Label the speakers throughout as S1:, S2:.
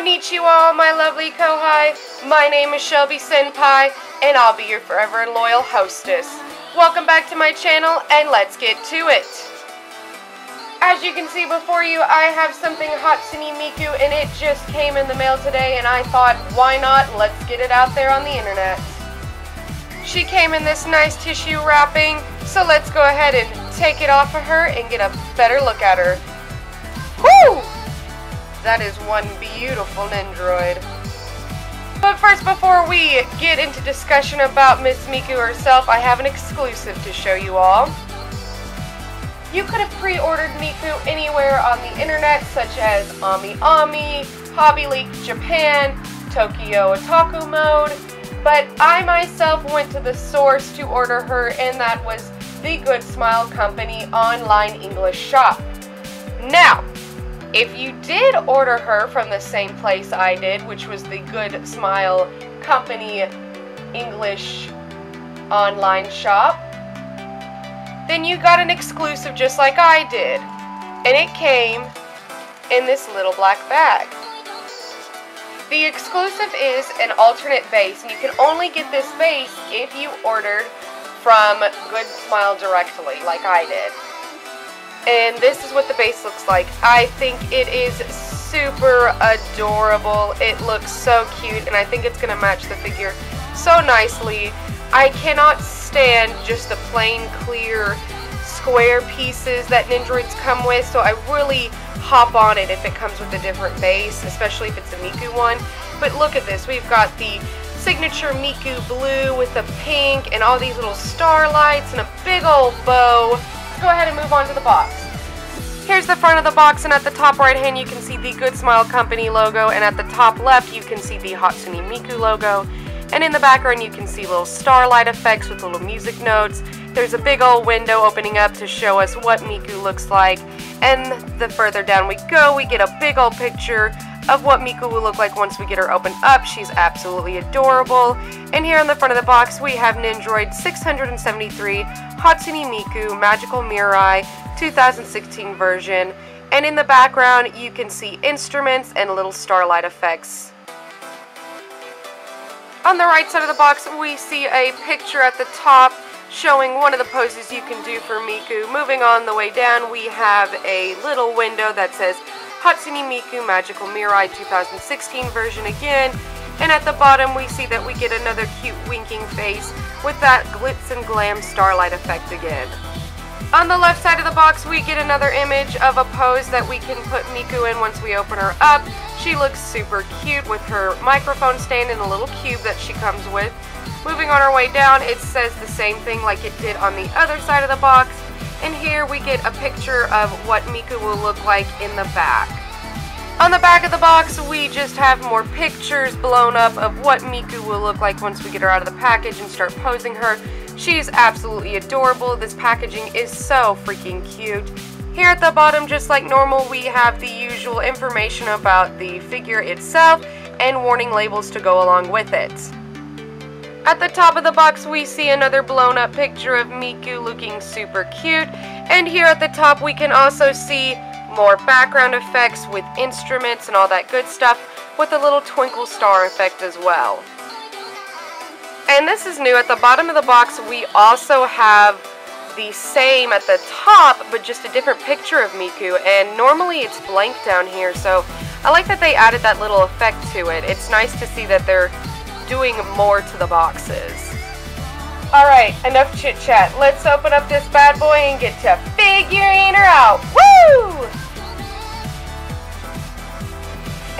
S1: Konnichiwa, my lovely Kohai. My name is Shelbie Senpai, and I'll be your forever and loyal hostess. Welcome back to my channel, and let's get to it. As you can see before you, I have something Hatsune Miku, and it just came in the mail today, and I thought, why not? Let's get it out there on the internet. She came in this nice tissue wrapping, so let's go ahead and take it off of her and get a better look at her. Woo! That is one beautiful Nendoroid. But first, before we get into discussion about Miss Miku herself, I have an exclusive to show you all. You could have pre-ordered Miku anywhere on the internet, such as AmiAmi, Hobby League Japan, Tokyo Otaku Mode, but I myself went to the source to order her, and that was the Good Smile Company online English shop. Now, if you did order her from the same place I did, which was the Good Smile Company English online shop, then you got an exclusive just like I did. And it came in this little black bag. The exclusive is an alternate base, and you can only get this base if you ordered from Good Smile directly, like I did. And this is what the base looks like. I think it is super adorable. It looks so cute, and I think it's going to match the figure so nicely. I cannot stand just the plain, clear, square pieces that Nendoroids come with, so I really hop on it if it comes with a different base, especially if it's a Miku one. But look at this. We've got the signature Miku blue with the pink and all these little starlights and a big old bow. Go ahead and move on to the box. Here's the front of the box, and at the top right hand you can see the Good Smile Company logo, and at the top left you can see the Hatsune Miku logo, and in the background you can see little starlight effects with little music notes. There's a big old window opening up to show us what Miku looks like, and the further down we go we get a big old picture of what Miku will look like once we get her opened up. She's absolutely adorable. And here on the front of the box we have Nendoroid 673 Hatsune Miku Magical Mirai 2016 version, and in the background you can see instruments and little starlight effects. On the right side of the box we see a picture at the top showing one of the poses you can do for Miku. Moving on the way down we have a little window that says Hatsune Miku Magical Mirai 2016 version again, and at the bottom we see that we get another cute winking face with that glitz and glam starlight effect again. On the left side of the box we get another image of a pose that we can put Miku in once we open her up. She looks super cute with her microphone stand and a little cube that she comes with. Moving on our way down, it says the same thing like it did on the other side of the box, and here we get a picture of what Miku will look like in the back. On the back of the box we just have more pictures blown up of what Miku will look like once we get her out of the package and start posing her. She's absolutely adorable. This packaging is so freaking cute. Here at the bottom, just like normal, we have the usual information about the figure itself and warning labels to go along with it. At the top of the box we see another blown up picture of Miku looking super cute, and here at the top we can also see more background effects with instruments and all that good stuff, with a little twinkle star effect as well. And this is new. At the bottom of the box we also have the same at the top, but just a different picture of Miku, and normally it's blank down here, so I like that they added that little effect to it. It's nice to see that they're doing more to the boxes. Alright, enough chit chat. Let's open up this bad boy and get to figuring her out. Woo!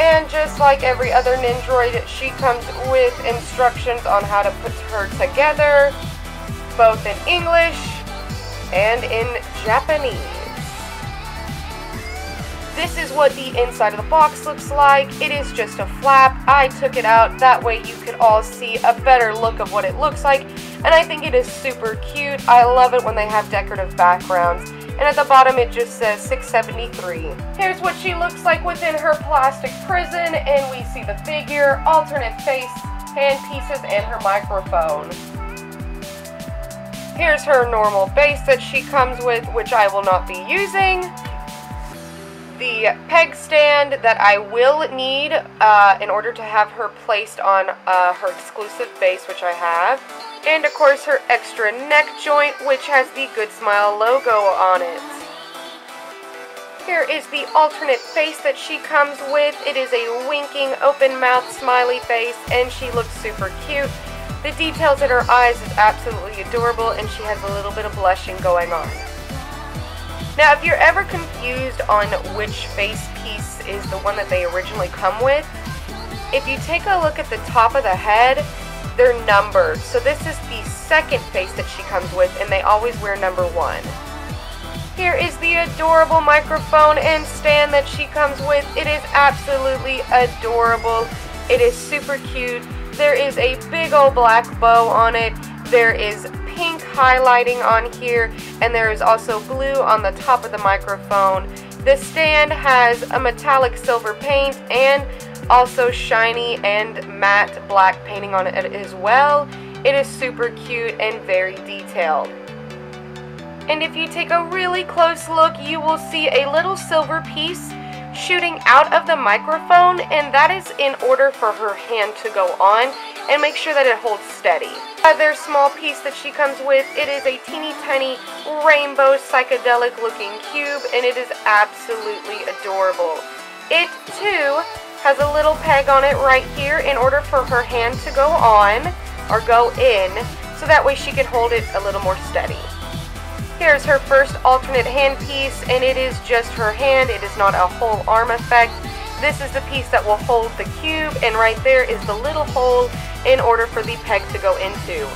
S1: And just like every other Nendoroid, she comes with instructions on how to put her together, both in English and in Japanese. This is what the inside of the box looks like. It is just a flap. I took it out, that way you could all see a better look of what it looks like, and I think it is super cute. I love it when they have decorative backgrounds. And at the bottom it just says 673. Here's what she looks like within her plastic prison, and we see the figure, alternate face, hand pieces, and her microphone. Here's her normal base that she comes with, which I will not be using. the peg stand that I will need in order to have her placed on her exclusive base, which I have. And of course her extra neck joint, which has the Good Smile logo on it. Here is the alternate face that she comes with. It is a winking, open mouth, smiley face, and she looks super cute. The details in her eyes is absolutely adorable, and she has a little bit of blushing going on. Now, if you're ever confused on which face piece is the one that they originally come with, if you take a look at the top of the head, they're numbered. So this is the second face that she comes with, and they always wear number 1. Here is the adorable microphone and stand that she comes with. It is absolutely adorable. It is super cute. There is a big old black bow on it. There is pink highlighting on here, and there is also blue on the top of the microphone. The stand has a metallic silver paint and also shiny and matte black painting on it as well. It is super cute and very detailed. And if you take a really close look, you will see a little silver piece shooting out of the microphone, and that is in order for her hand to go on and make sure that it holds steady. Other small piece that she comes with, it is a teeny tiny rainbow psychedelic looking cube, and it is absolutely adorable. It too has a little peg on it right here in order for her hand to go on or go in, so that way she can hold it a little more steady. Here's her first alternate hand piece, and it is just her hand. It is not a whole arm effect. This is the piece that will hold the cube, and right there is the little hole in order for the peg to go into.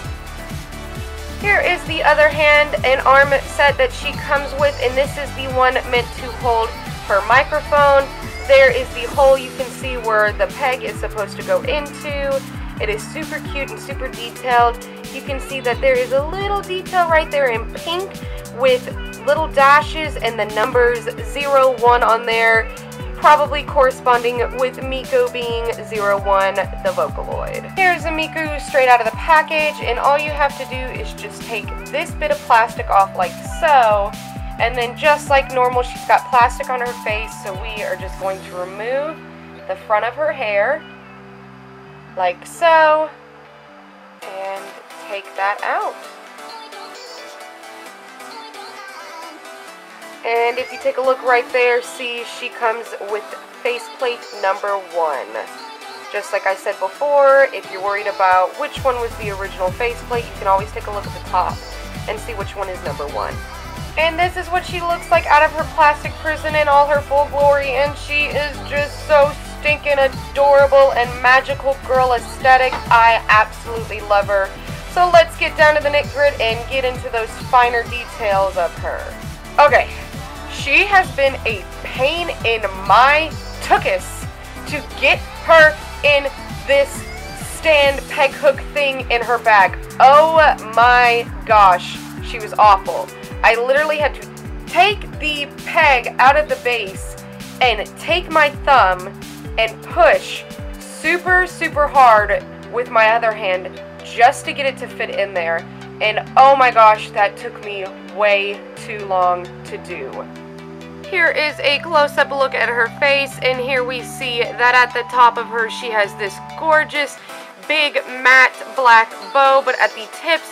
S1: Here is the other hand and arm set that she comes with, and this is the one meant to hold her microphone. There is the hole you can see where the peg is supposed to go into. It is super cute and super detailed. You can see that there is a little detail right there in pink with little dashes and the numbers 01 on there, probably corresponding with Miku being 01, the Vocaloid. Here's a Miku straight out of the package, and all you have to do is just take this bit of plastic off like so, and then just like normal, she's got plastic on her face, so we are just going to remove the front of her hair, like so, and take that out. And if you take a look right there, see she comes with faceplate number 1. Just like I said before, if you're worried about which one was the original faceplate, you can always take a look at the top and see which one is number 1. And this is what she looks like out of her plastic prison in all her full glory, and she is just so stinking adorable and magical girl aesthetic. I absolutely love her. So let's get down to the nit-grit and get into those finer details of her. Okay, she has been a pain in my tuchus to get her in this stand peg hook thing in her bag. Oh my gosh, she was awful. I literally had to take the peg out of the base and take my thumb and push super hard with my other hand just to get it to fit in there. And oh my gosh, that took me way too long to do. Here is a close-up look at her face, and here we see that at the top of her she has this gorgeous big matte black bow, but at the tips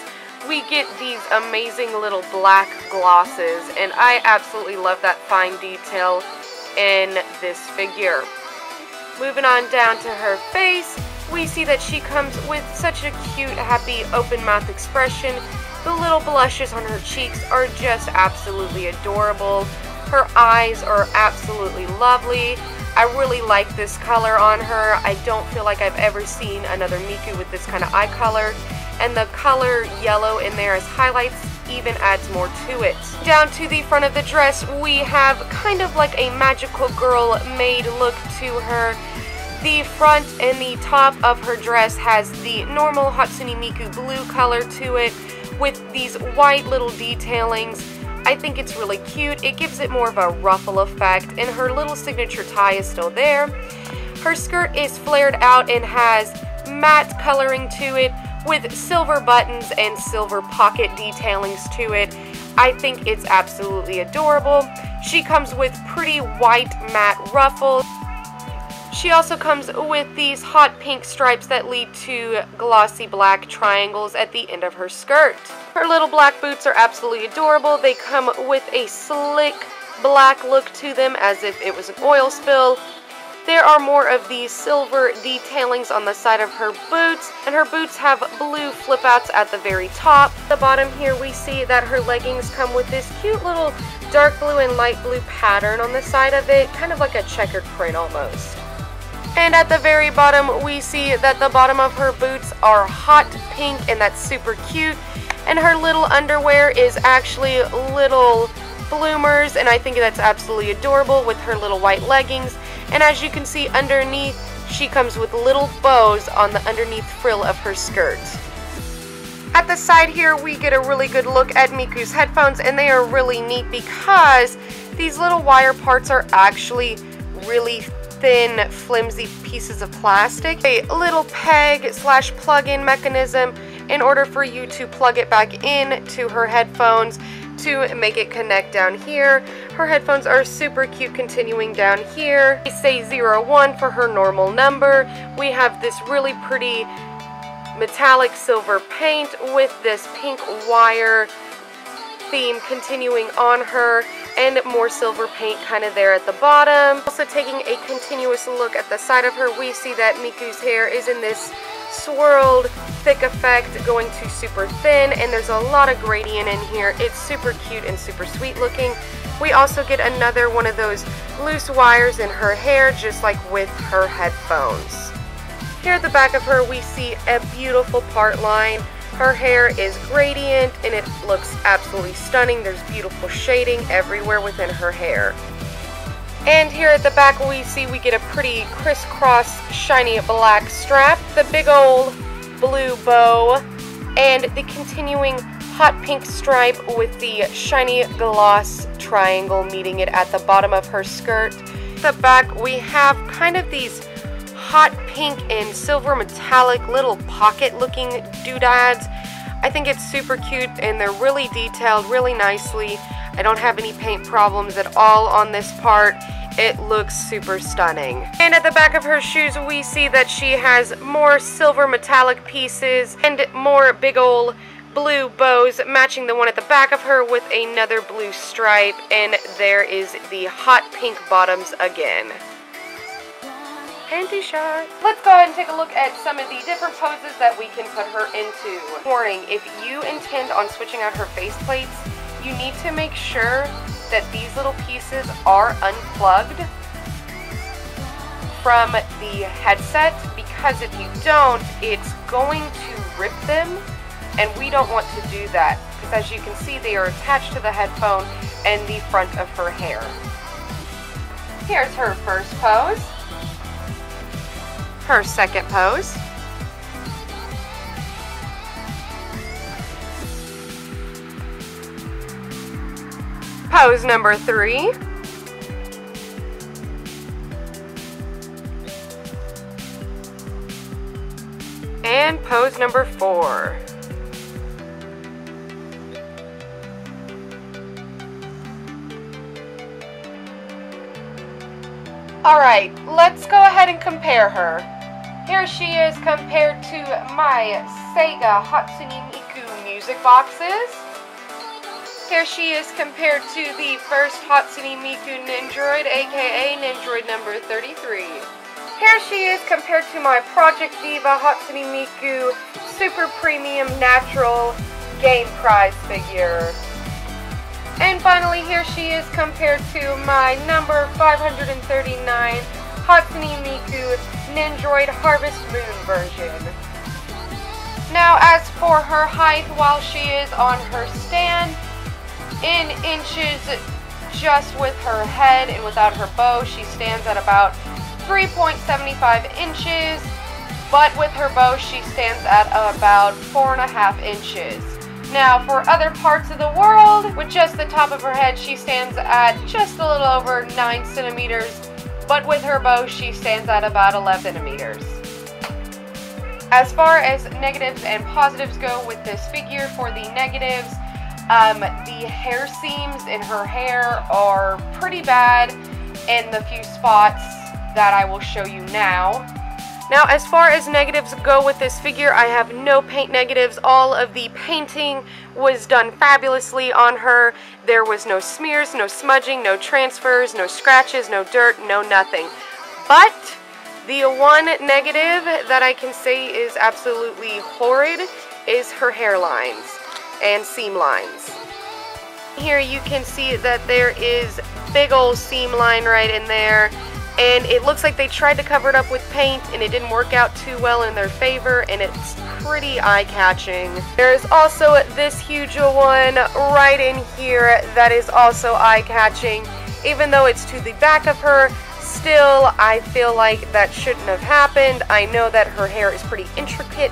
S1: we get these amazing little black glosses, and I absolutely love that fine detail in this figure. Moving on down to her face, we see that she comes with such a cute, happy, open mouth expression. The little blushes on her cheeks are just absolutely adorable. Her eyes are absolutely lovely. I really like this color on her. I don't feel like I've ever seen another Miku with this kind of eye color. And the color yellow in there as highlights even adds more to it. Down to the front of the dress, we have kind of like a magical girl maid look to her. The front and the top of her dress has the normal Hatsune Miku blue color to it with these white little detailings. I think it's really cute. It gives it more of a ruffle effect, and her little signature tie is still there. Her skirt is flared out and has matte coloring to it with silver buttons and silver pocket detailings to it. I think it's absolutely adorable. She comes with pretty white matte ruffles. She also comes with these hot pink stripes that lead to glossy black triangles at the end of her skirt. Her little black boots are absolutely adorable. They come with a slick black look to them as if it was an oil spill. There are more of these silver detailings on the side of her boots, and her boots have blue flip outs at the very top. At the bottom here we see that her leggings come with this cute little dark blue and light blue pattern on the side of it, kind of like a checkered print almost. And at the very bottom, we see that the bottom of her boots are hot pink, and that's super cute. And her little underwear is actually little bloomers, and I think that's absolutely adorable with her little white leggings. And as you can see underneath, she comes with little bows on the underneath frill of her skirt. At the side here, we get a really good look at Miku's headphones, and they are really neat because these little wire parts are actually really thin, flimsy pieces of plastic. A little peg slash plug-in mechanism in order for you to plug it back in to her headphones to make it connect down here. Her headphones are super cute continuing down here. They say 01 for her normal number. We have this really pretty metallic silver paint with this pink wire theme continuing on her, and more silver paint kind of there at the bottom. Also taking a continuous look at the side of her, we see that Miku's hair is in this swirled thick effect going to super thin, and there's a lot of gradient in here. It's super cute and super sweet looking. We also get another one of those loose wires in her hair, just like with her headphones. Here at the back of her, we see a beautiful part line. Her hair is gradient and it looks absolutely stunning. There's beautiful shading everywhere within her hair. And here at the back we see we get a pretty crisscross shiny black strap, the big old blue bow, and the continuing hot pink stripe with the shiny gloss triangle meeting it at the bottom of her skirt. At the back we have kind of these hot pink and silver metallic little pocket looking doodads. I think it's super cute and they're really detailed really nicely. I don't have any paint problems at all on this part. It looks super stunning. And at the back of her shoes we see that she has more silver metallic pieces and more big old blue bows matching the one at the back of her with another blue stripe, and there is the hot pink bottoms again. Panty shot. Let's go ahead and take a look at some of the different poses that we can put her into. Warning, if you intend on switching out her face plates, you need to make sure that these little pieces are unplugged from the headset, because if you don't, it's going to rip them, and we don't want to do that, because as you can see, they are attached to the headphone and the front of her hair. Here's her first pose. Her second pose. Pose number 3. And pose number 4. Alright, let's go ahead and compare her. Here she is compared to my Sega Hatsune Miku music boxes. Here she is compared to the first Hatsune Miku Nendoroid, aka Nendoroid number 33. Here she is compared to my Project Diva Hatsune Miku Super Premium Natural Game Prize figure. And finally, here she is compared to my number 539 Hatsune Miku Nendoroid Harvest Moon version. Now, as for her height while she is on her stand, in inches just with her head and without her bow, she stands at about 3.75 inches, but with her bow she stands at about 4.5 inches. Now, for other parts of the world, with just the top of her head, she stands at just a little over 9 centimeters, but with her bow, she stands at about 11 centimeters. As far as negatives and positives go with this figure, for the negatives, The hair seams in her hair are pretty bad in the few spots that I will show you now. Now, as far as negatives go with this figure, I have no paint negatives. All of the painting was done fabulously on her. There was no smears, no smudging, no transfers, no scratches, no dirt, no nothing. But the one negative that I can say is absolutely horrid is her hairlines and seam lines. Here you can see that there is big old seam line right in there. And it looks like they tried to cover it up with paint and it didn't work out too well in their favor, and it's pretty eye-catching. There's also this huge one right in here that is also eye-catching. Even though it's to the back of her, still I feel like that shouldn't have happened. I know that her hair is pretty intricate,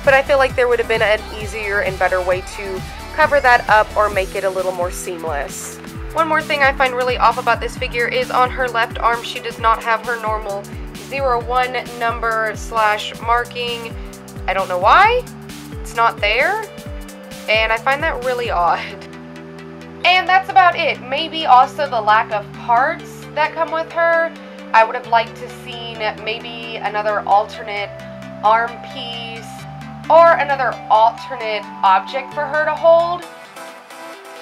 S1: but I feel like there would have been an easier and better way to cover that up or make it a little more seamless. One more thing I find really off about this figure is on her left arm, she does not have her normal 01 number / marking. I don't know why. It's not there. And I find that really odd. And that's about it. Maybe also the lack of parts that come with her. I would have liked to seen maybe another alternate arm piece or another alternate object for her to hold.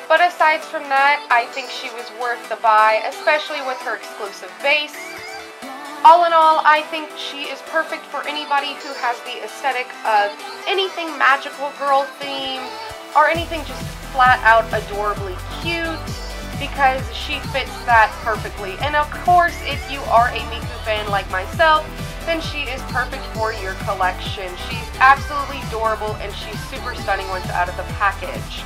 S1: But aside from that, I think she was worth the buy, especially with her exclusive base. All in all, I think she is perfect for anybody who has the aesthetic of anything magical girl themed or anything just flat out adorably cute, because she fits that perfectly. And of course, if you are a Miku fan like myself, then she is perfect for your collection. She's absolutely adorable and she's super stunning once out of the package.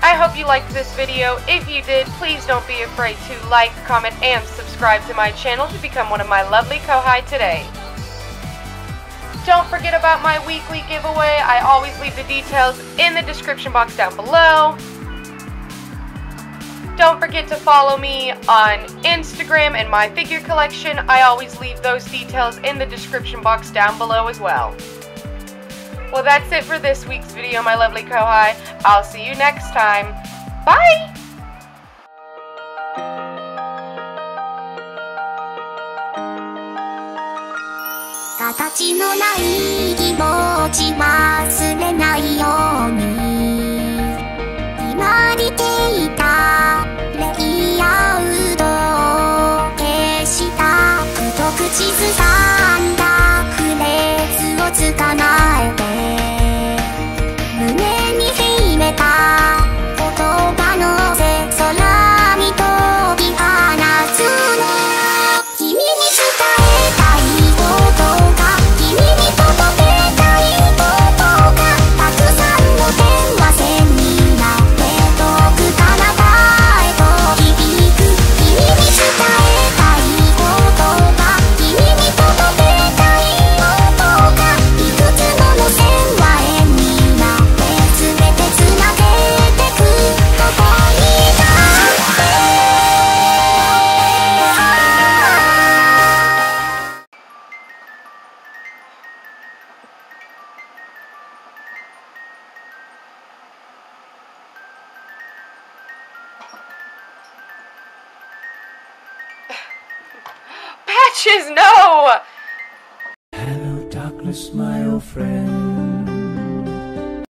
S1: I hope you liked this video. If you did, please don't be afraid to like, comment, and subscribe to my channel to become one of my lovely Kohai today. Don't forget about my weekly giveaway. I always leave the details in the description box down below. Don't forget to follow me on Instagram and my figure collection. I always leave those details in the description box down below as well. Well, that's it for this week's video, my lovely Kohai. I'll see you next time. Bye!
S2: 形のない気持ち忘れないように決まりていたレイアウトを消した太口ずさんだフレーズを捕まえて胸に秘めた言葉のせ空に飛び放つの君に伝えたいことが君に届けたいことがたくさんの電話線になって遠く彼方へと響く君に伝えたいことが君に届けたいことがいくつもの線は円になって全てつなげてくここに立って
S1: Patches, no!
S3: Hello, darkness, my